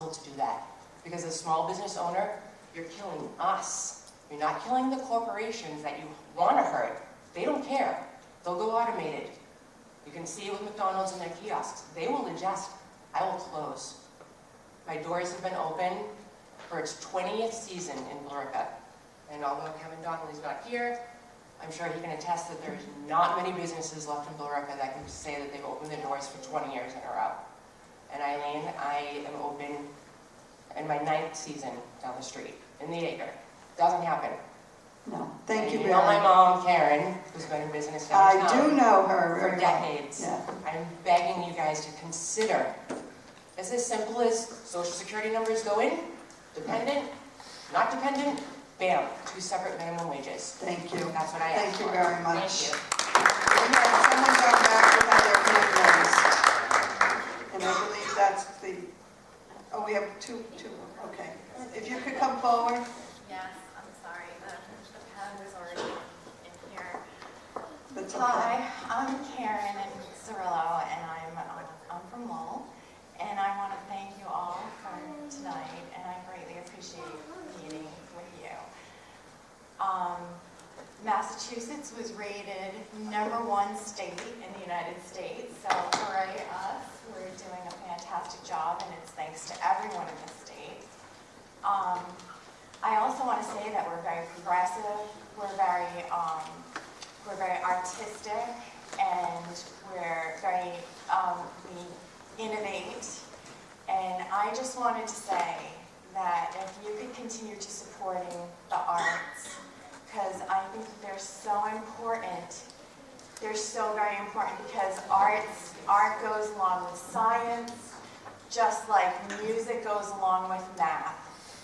impossible to do that. Because as a small business owner, you're killing us. You're not killing the corporations that you want to hurt. They don't care. They'll go automated. You can see it with McDonald's and their kiosks. They will adjust. I will close. My doors have been open for its 20th season in Billerica. And although Kevin Donnelly's not here, I'm sure he can attest that there's not many businesses left in Billerica that can say that they've opened their doors for 20 years in a row. And Eileen, I am open in my 9th season down the street, in the Acre. Doesn't happen. No, thank you You very know much. my mom, Karen, who's been in business downtown I do know her for very well. decades. Yeah. I'm begging you guys to consider. It's as simple as social security numbers go in, dependent, not dependent, bam, 2 separate minimum wages. Thank you. That's what I asked Thank you for. very much. Thank you. We have someone going back who had their hand raised. And I believe that's the, oh, we have two, okay. If you could come forward. Yes, I'm sorry, the pen was already in here. That's okay. Hi, I'm Karen Cirillo, and I'm from Lowell, and I want to thank you all for tonight, and I greatly appreciate meeting with you. Massachusetts was rated #1 state in the United States, so hooray us, we're doing a fantastic job, and it's thanks to everyone in the state. I also want to say that we're very progressive, we're very artistic, and we're very, we innovate. And I just wanted to say that if you could continue to supporting the arts, because I think that they're so important. They're so very important because art goes along with science, just like music goes along with math.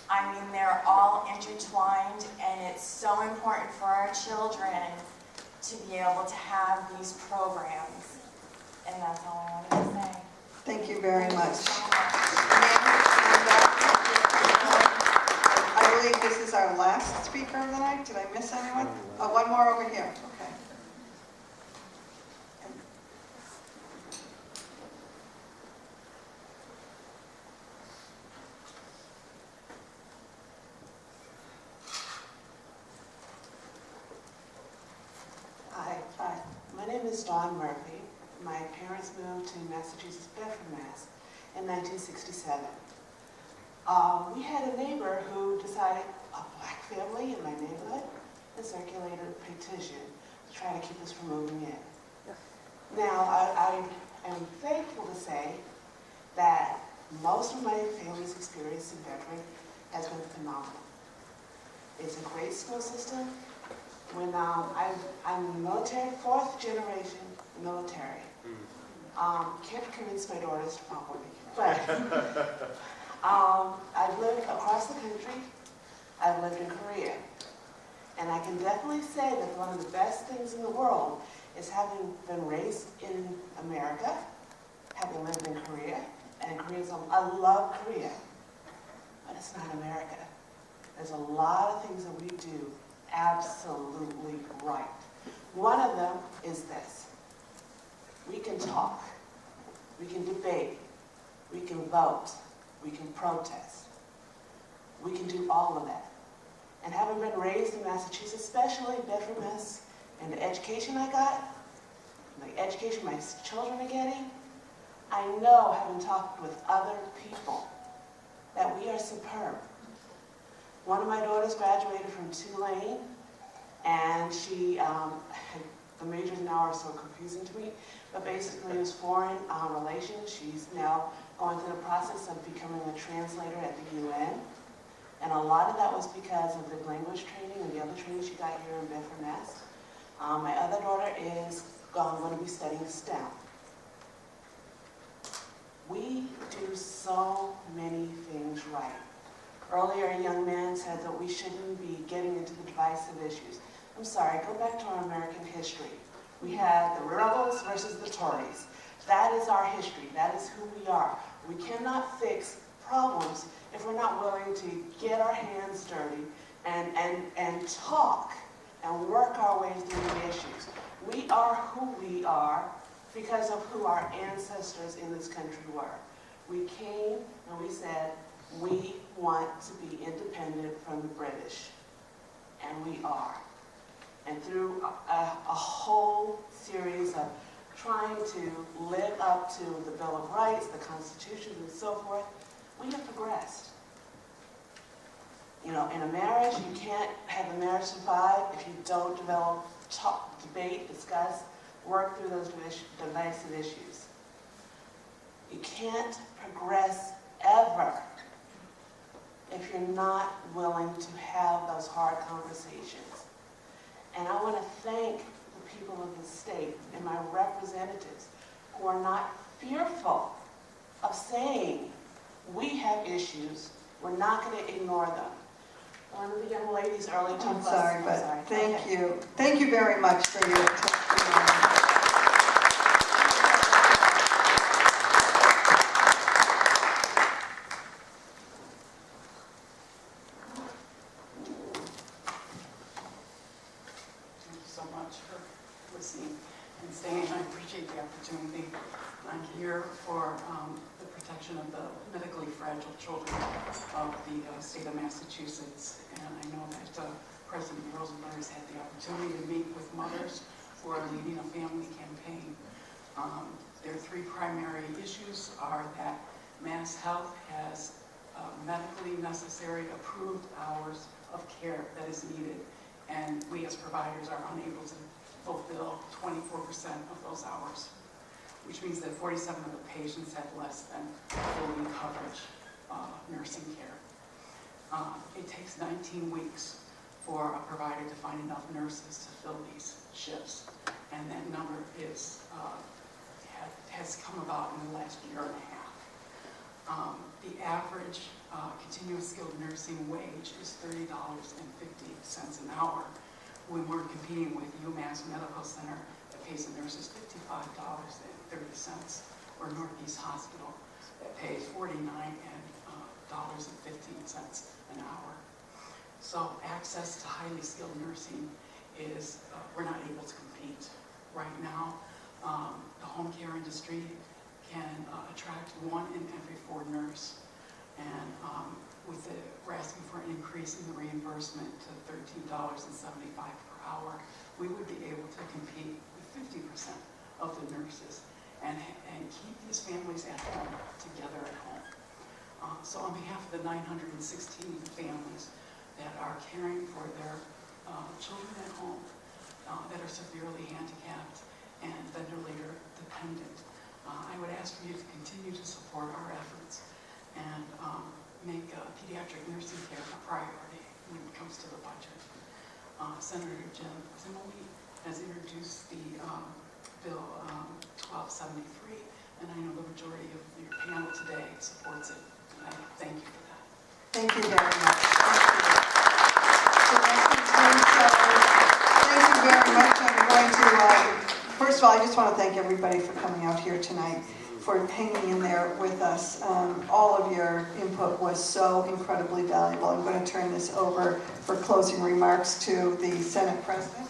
I mean, they're all intertwined, and it's so important for our children to be able to have these programs. And that's all I wanted to say. Thank you very much. So much. I believe this is our last speaker of the night. Did I miss anyone? Oh, one more over here. Okay. Hi, my name is Dawn Murphy. My parents moved to Massachusetts, Bedford, Mass. in 1967. We had a neighbor who decided, a black family in my neighborhood, and circulated a petition to try to keep us from moving in. Now, I am thankful to say that most of my family's experience in Bedford has been phenomenal. It's a great school system. When I'm military, 4th generation military. Can't convince my daughters to follow me, but I've lived across the country. I've lived in Korea, and I can definitely say that one of the best things in the world is having been raised in America, having lived in Korea, and Korea's I love Korea, but it's not America. There's a lot of things that we do absolutely right. One of them is this. We can talk, we can debate, we can vote, we can protest. We can do all of that. And having been raised in Massachusetts, especially Bedford, Mass, and the education I got, the education my children are getting, I know, having talked with other people, that we are superb. One of my daughters graduated from Tulane, and she, the majors now are so confusing to me, but basically it was foreign relations. She's now going through the process of becoming a translator at the UN. And a lot of that was because of the language training and the other training she got here in Bedford, Mass. My other daughter is going to be studying STEM. We do so many things right. Earlier, a young man said that we shouldn't be getting into the divisive issues. I'm sorry, go back to our American history. We had the rebels versus the Tories. That is our history. That is who we are. We cannot fix problems if we're not willing to get our hands dirty and talk and work our way through the issues. We are who we are because of who our ancestors in this country were. We came and we said, We want to be independent from the British, and we are. And through a whole series of trying to live up to the Bill of Rights, the Constitution, and so forth, we have progressed. You know, in a marriage, you can't have a marriage survive if you don't develop, talk, debate, discuss, work through those divisive issues. You can't progress ever if you're not willing to have those hard conversations. And I want to thank the people of the state and my representatives who are not fearful of saying, we have issues, we're not going to ignore them. One of the young ladies earlier told us. I'm sorry, but thank you. Thank you very much for your testimony. Thank you so much for listening and staying. I appreciate the opportunity. I'm here for the protection of the medically fragile children of the state of Massachusetts. And I know that President Rosenberg has had the opportunity to meet with mothers who are leading a family campaign. Their three primary issues are that Mass Health has medically necessary approved hours of care that is needed, and we as providers are unable to fulfill 24% of those hours, which means that 47 of the patients have less than full coverage nursing care. It takes 19 weeks for a provider to find enough nurses to fill these shifts, and that number has come about in the last year and a half. The average continuous skilled nursing wage is $30.50 an hour, when we're competing with UMass Medical Center that pays the nurses $55.30, or Northeast Hospital that pays $49.15 an hour. So access to highly skilled nursing is, we're not able to compete right now. The home care industry can attract 1 in every 4 nurse, and we're asking for an increase in the reimbursement to $13.75 per hour. We would be able to compete with 50% of the nurses and keep these families at home, together at home. So on behalf of the 916 families that are caring for their children at home that are severely handicapped and ventilator dependent, I would ask for you to continue to support our efforts and make pediatric nursing care a priority when it comes to the budget. Senator Jim Zimmerly has introduced the Bill 1273, and I know the majority of your panel today supports it, and I thank you for that. Thank you very much. Thank you very much. I'm going to, first of all, I just want to thank everybody for coming out here tonight, for hanging in there with us. All of your input was so incredibly valuable. I'm going to turn this over for closing remarks to the Senate President.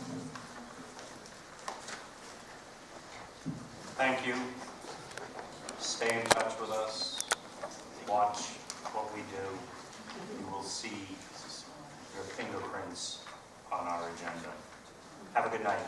Thank you. Stay in touch with us. Watch what we do. You will see your fingerprints on our agenda. Have a good night.